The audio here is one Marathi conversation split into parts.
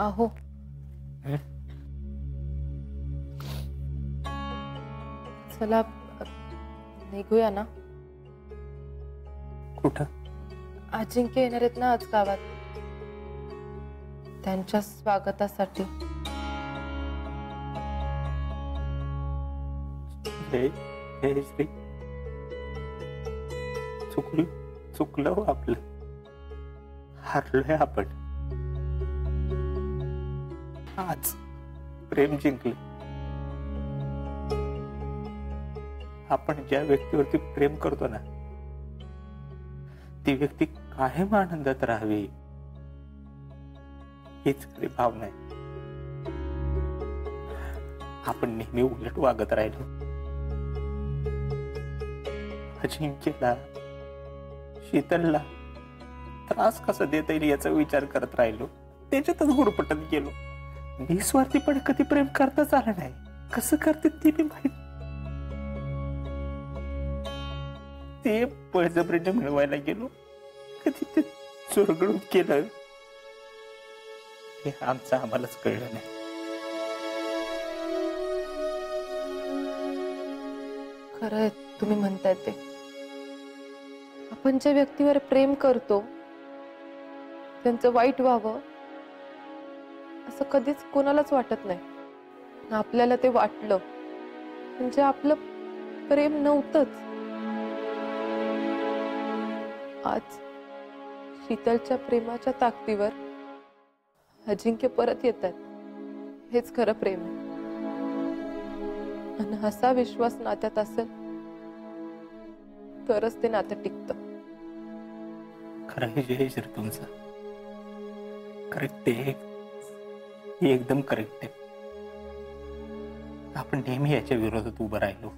अहो चला निघूया ना. कुठं? अजिंक्य येणार आहेत ना आज गावात, त्यांच्या स्वागतासाठी. हे श्री, चुकलं हो आपलं, हारलोय आपण. आज प्रेम जिंकले. आपण ज्या व्यक्तीवरती प्रेम करतो ना, ती व्यक्ती कायम आनंदात राहावी हीच खरी भावना आहे. आपण नेहमी उलट वागत राहिलो. अजिंक्यला, शीतलला त्रास कसा देता येईल याचा विचार करत राहिलो. त्याच्यातच गुरफटत गेलो. निस्वार्थीपणे कधी प्रेम करताच आलं नाही. कसं करते ते बी माहित. ते बळजबरीने मिळवायला गेलो, कधी ते चुरगळून केलं हे आमचं आम्हालाच कळलं नाही. खरंय तुम्ही म्हणताय ते. आपण ज्या व्यक्तीवर प्रेम करतो त्यांचं वाईट व्हावं असं कधीच कोणालाच वाटत नाही. आपल्याला ते वाटलं म्हणजे आपलं प्रेम नव्हतंच. आज शीतलच्या प्रेमाच्या ताकदीवर अजिंक्य परत येतात. हेच खरं प्रेम आहे. आणि असा विश्वास नात्यात असेल तरच ते नातं टिकतं. खरं हे जयेश रे तुमचं. करेक्ट आहे, एकदम करेक्ट आहे. आपण नेहमी याच्या विरोधात उभं राहिलो.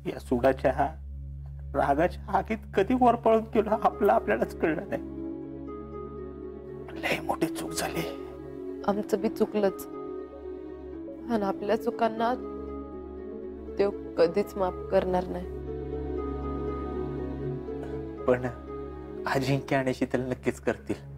या सुडाच्या रागाच्या आगीत कधी वर पळून गेलो आपल्यालाच कळलं नाही. लय मोठी चूक झाली. आमचं बी चुकलंच. आणि आपल्या चुकांना देव कधीच माफ करणार नाही. पण अजिंक्य आणि शीतल नक्कीच करतील.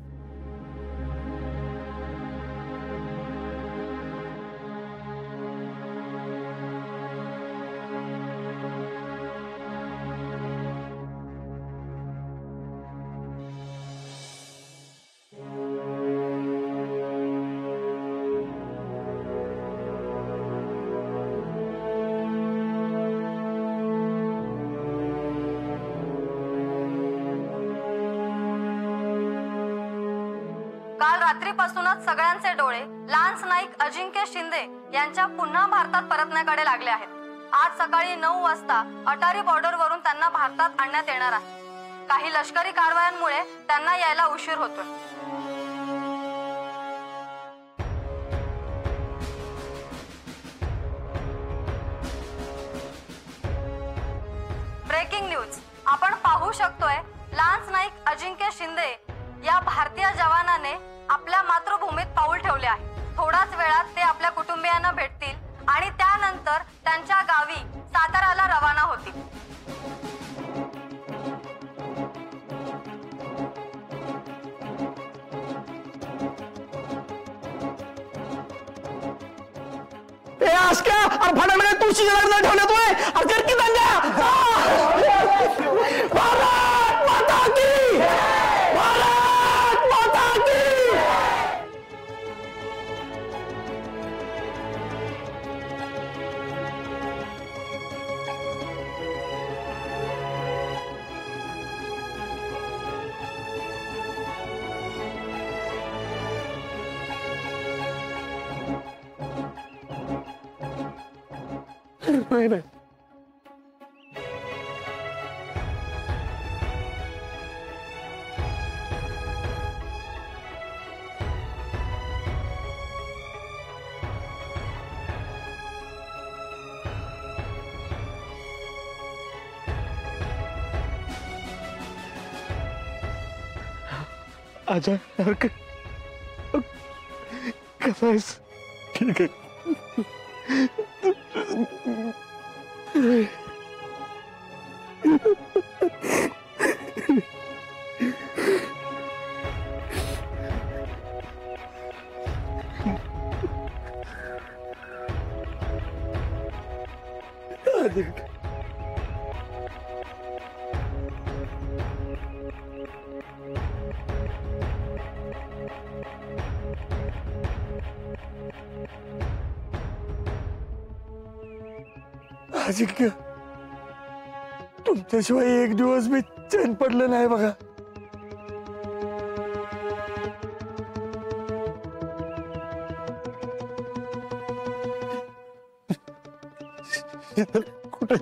काल रात्रीपासूनच सगळ्यांचे डोळे लान्स नाईक अजिंक्य शिंदे यांच्या पुन्हा भारतात परतण्याकडे लागले आहेत. आज सकाळी 9 वाजता अटारी बॉर्डरवरून त्यांना भारतात आणण्यात येणार आहे. काही लष्करी कारवायांमुळे त्यांना यायला उशीर होतोय. ब्रेकिंग न्यूज आपण पाहू शकतोय. लान्स नाईक अजिंक्य शिंदे या भारतीय जवानाने आपल्या मातृभूमीत पाऊल ठेवले आहे. थोड्याच वेळात ते आपल्या कुटुंबियांना भेटतील आणि त्यानंतर त्यांच्या गावी साताराला रवाना होतील. तुळशी लग्न ठेवण्यातोय की दंगा. भारत माता की, भारत माता की. नाही अजय कसा आहेस? ठीक आहे. अजिंक्य अजिंक्य तुमच्याशिवाय एक दिवस मी चैन पडलं नाही बघा. कुठे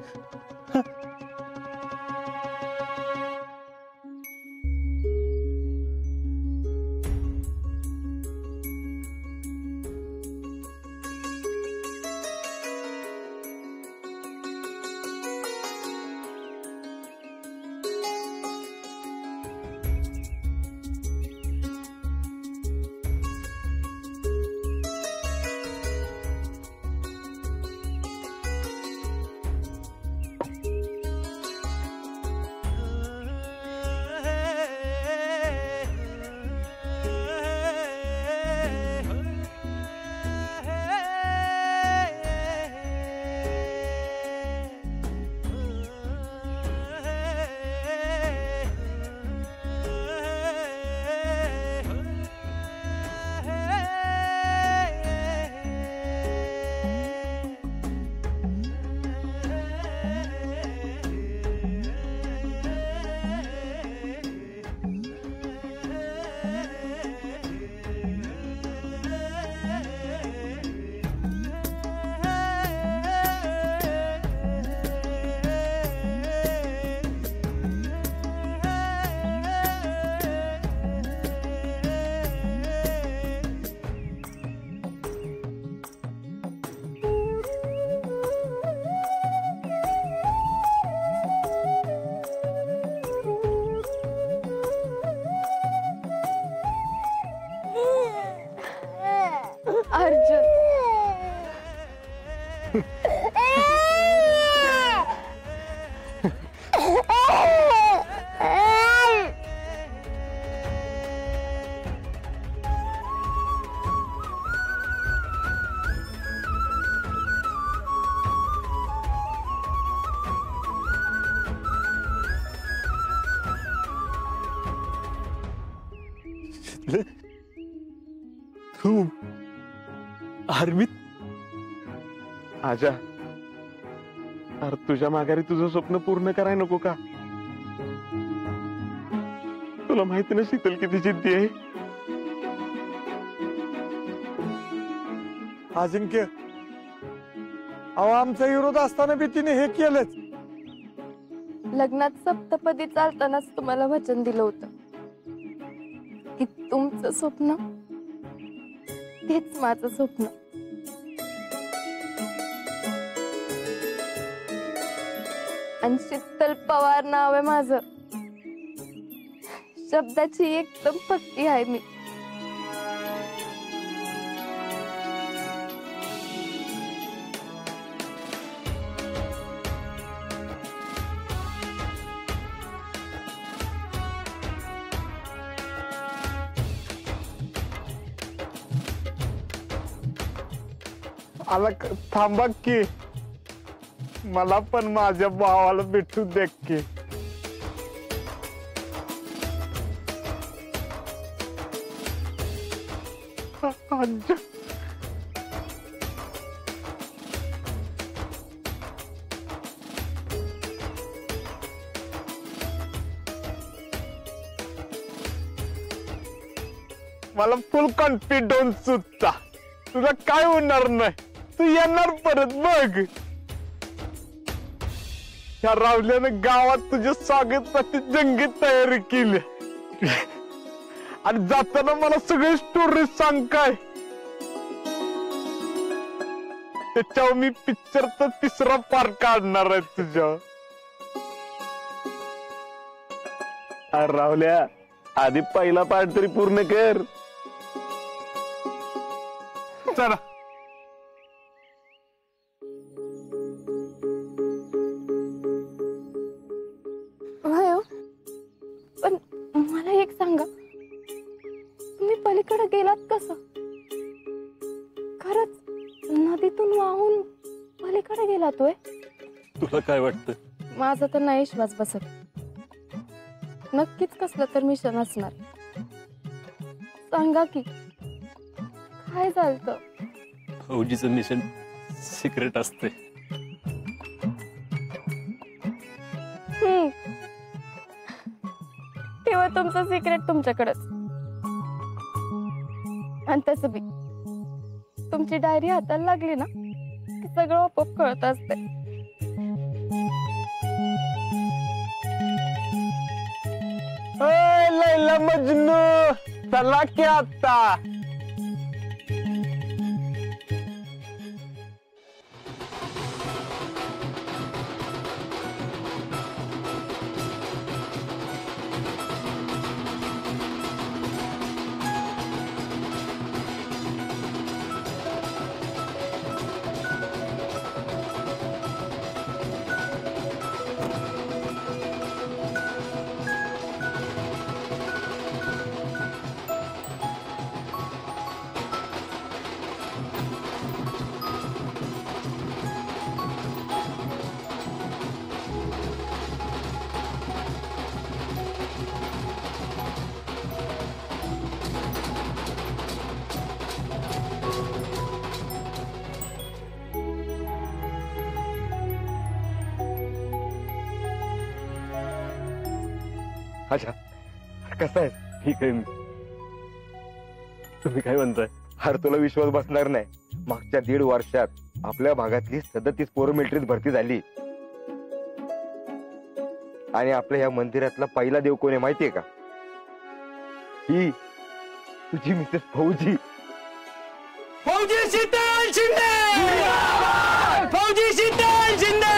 अर्जुन तू आर्मीत आजा अरे तुझ्या माघारी तुझं स्वप्न पूर्ण कराय नको का? तुला माहिती ना शीतल किती जिद्दी आहे. अजिंक्य अहो आमचा विरोध असताना बी तिने हे केलंच. लग्नात सप्तपदी चालतानाच तुम्हाला वचन दिलं होतं की तुमचं स्वप्न तेच माझं स्वप्न. आणि शीतल पवार नाव आहे माझं. शब्दाची एकदम पक्की आहे मी. आला थांबा की मला पण माझ्या भावाला भेटू दे की. मला फुल कॉन्फिडन्स होता तुला काय होणार नाही. तू येणार परत बघ. ह्या रावल्यानं गावात तुझ्या स्वागताची जंगी तयारी केली आणि जाताना मला सगळी स्टोरी सांग काय. त्याच्यावर मी पिक्चरचा 3रा पार्ट काढणार आहे तुझ्या. रावल्या आधी पहिला पार्ट तरी पूर्ण कर. चला पण मला एक सांगा, तुम्ही पलीकडे गेलात कसं? खरंच नदीतून वाहून पलीकडे गेलात होय? तुला तुला काय वाटतं? माझा तर नाही विश्वास बसत. नक्कीच कसलं तर मिशन असणार. सांगा की काय झालं? फौजीचं मिशन सिक्रेट असते. ठेवा तुमचं सिक्रेट तुमच्याकडेच. आणि तसं बी तुमची डायरी हाताला लागली ना की सगळं आपोआप कळत असते. लैला मजनू चला की आता. अच्छा कसं आहे? ठीक आहे. तुम्ही काय म्हणताय? हर तुला विश्वास बसणार नाही. मागच्या 1.5 वर्षात आपल्या भागातली 37 पोरं मिलिटरीत भरती झाली. आणि आपल्या या मंदिरातला पहिला देव कोण आहे माहितीये का? ही तुझी मिसेस फौजी. फौजी शीतल शिंदे! फौजी शीतल शिंदे!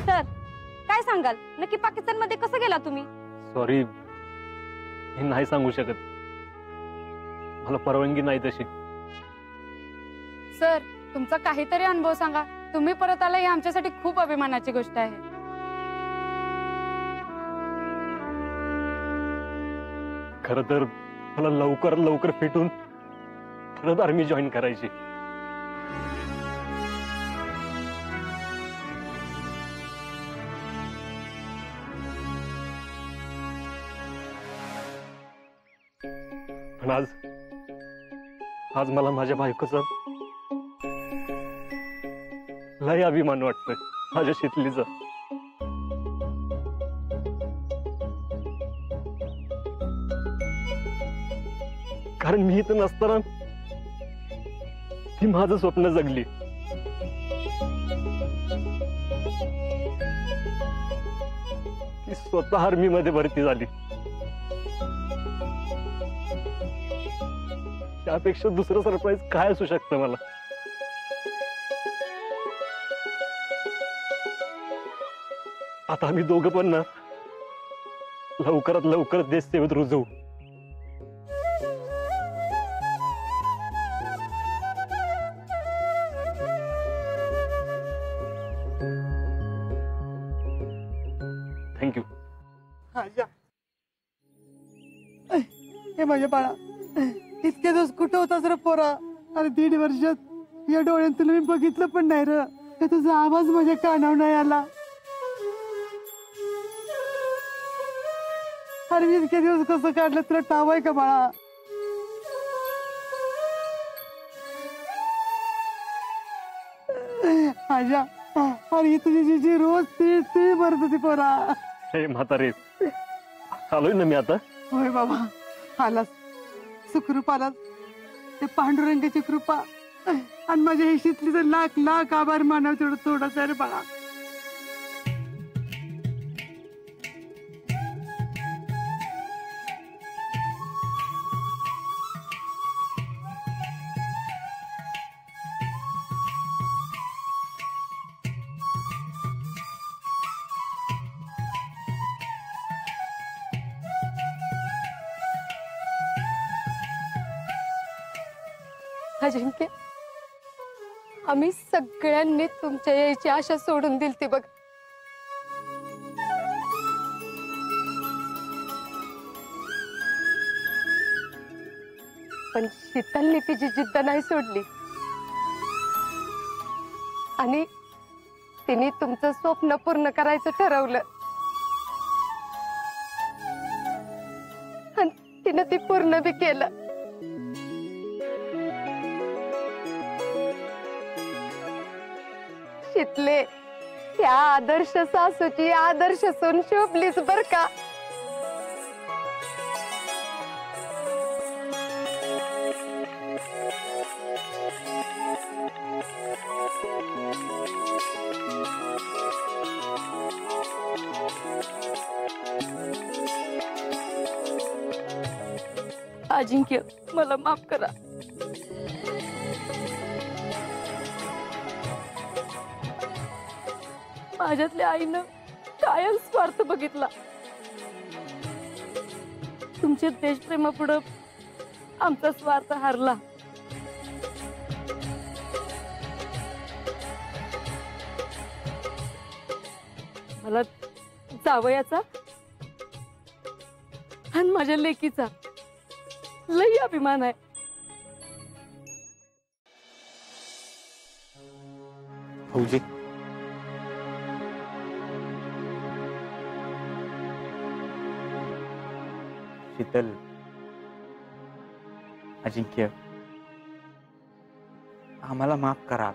सर काय सांगाल? नक्की पाकिस्तान मध्ये कसं गेला तुम्ही? सॉरी, मी नाही सांगू शकत. मला परवानगी नाही तशी. सर तुमचा काहीतरी अनुभव सांगा. तुम्ही परत आला ही आमच्यासाठी खूप अभिमानाची गोष्ट आहे. खरं तर मला लवकरात लवकर फिटून परत आर्मी जॉईन करायची. पण आज मला माझ्या बायकोचा लय अभिमान वाटतोय, माझ्या शीतलीचा. कारण मी इथं नसताना ती माझं स्वप्न जगली. ती स्वतः आर्मी मध्ये भरती झाली. त्यापेक्षा दुसरं सरप्राईज काय असू शकतं मला? आता आम्ही दोघं पण ना लवकरात लवकर देश सेवेत रुजवू. थँक्यू. हे माझ्या बाळा, इतके दिवस कुठं होतास रे पोरा? अरे 1.5 वर्षात या डोळ्यात तुला मी बघितलं पण नाही र. तुझा आवाज माझ्या कानावर नाही आला. अरे इतके दिवस कसं काढलं तुला ठाव आहे का बाळा? आजा अरे तुझी जीजी रोज ती भरत होती पोरा. हे म्हातारे, आलोय ना मी आता. होय बाबा, आलास सुखरूप आलास. ते पांडुरंगाची कृपा आणि माझ्या हिशीतली तर लाख लाख आभार मानव तेवढं थोडंच आहे रे बाळा. अजिंक्य, आम्ही सगळ्यांनी तुमच्या यायची आशा सोडून दिलती बघ. पण शीतलने तिची जिद्द नाही सोडली आणि तिने तुमचं स्वप्न पूर्ण करायचं ठरवलं आणि तिने ती पूर्ण बी केलं. शीतले, त्या आदर्श सासूची आदर्श सून शोभलीस बर का. अजिंक्य, मला माफ करा. माझ्यातल्या आईनं कायम स्वार्थ बघितला. तुमच्या देशप्रेमापुढं आमचा स्वार्थ हारला. मला जावयाचा आणि माझ्या लेकीचा लई अभिमान आहे. फौजी, शीतल, अजिंक्य, आम्हाला माफ करा.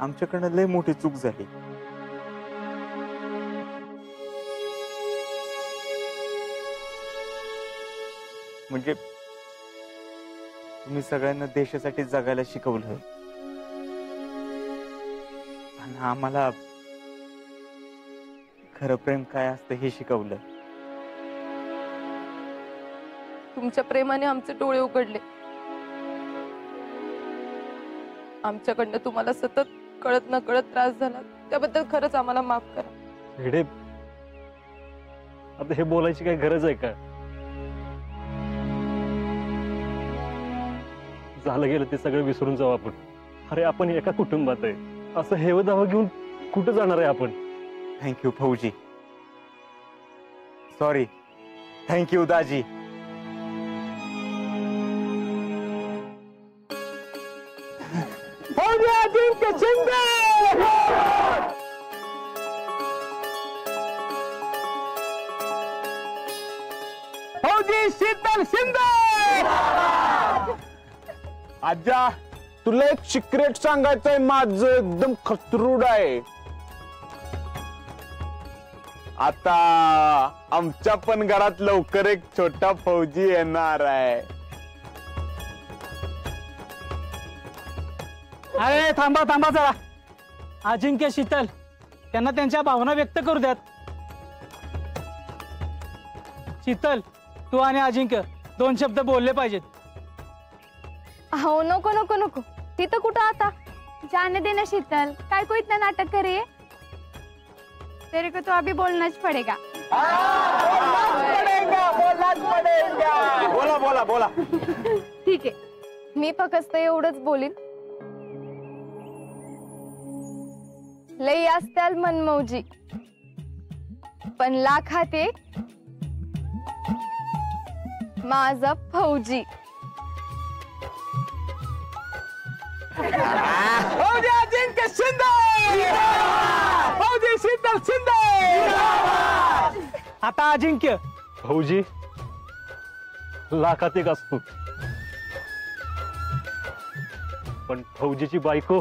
आमच्याकडनं लय मोठी चूक झाली. म्हणजे तुम्ही सगळ्यांना देशासाठी जगायला शिकवलं आणि आम्हाला खरं प्रेम काय असतं हे शिकवलं. तुमच्या प्रेमाने आमचे डोळे उघडले. आमच्याकडनं तुम्हाला सतत कळत न कळत त्रास झाला त्याबद्दल खरंच आम्हाला माफ करा. हेडे, आता हे बोलायची काही गरज आहे का? झालं गेलं ते सगळं विसरून जाऊ आपण. अरे आपण एका कुटुंबात आहे, असं हेव दावा घेऊन कुठं जाणार आहे आपण? थँक्यू फौजी. सॉरी. थँक्यू दाजी. फौजी अजिंक्य शिंदे, फौजी शीतल शिंदे. आजा, तुला एक सिक्रेट सांगायचंय माझं, एकदम खतरूड आहे. आता आमच्या पण घरात लवकर एक छोटा फौजी येणार आहे. अरे थांबा थांबा जरा. अजिंक्य, शीतल, त्यांना त्यांच्या भावना व्यक्त करू द्यात. शीतल, तू आणि अजिंक्य 2 शब्द बोलले पाहिजेत. हो, नको नको नको. तिथं कुठं आता जाने देना शीतल. काय को इतना नाटक करे? तेरे को तो अभी बोलना ही पड़ेगा. बोला बोला बोला. ठीक आहे, मी फक्त एवढंच बोलीन. लई असत्याल मनमौजी, पण लाखात एक माझा फौजी. फौजी अजिंक्य शिंदे, फौजी शीतल शिंदे. आता अजिंक्य. फौजी लाखात एक असतो. पण फौजीची बायको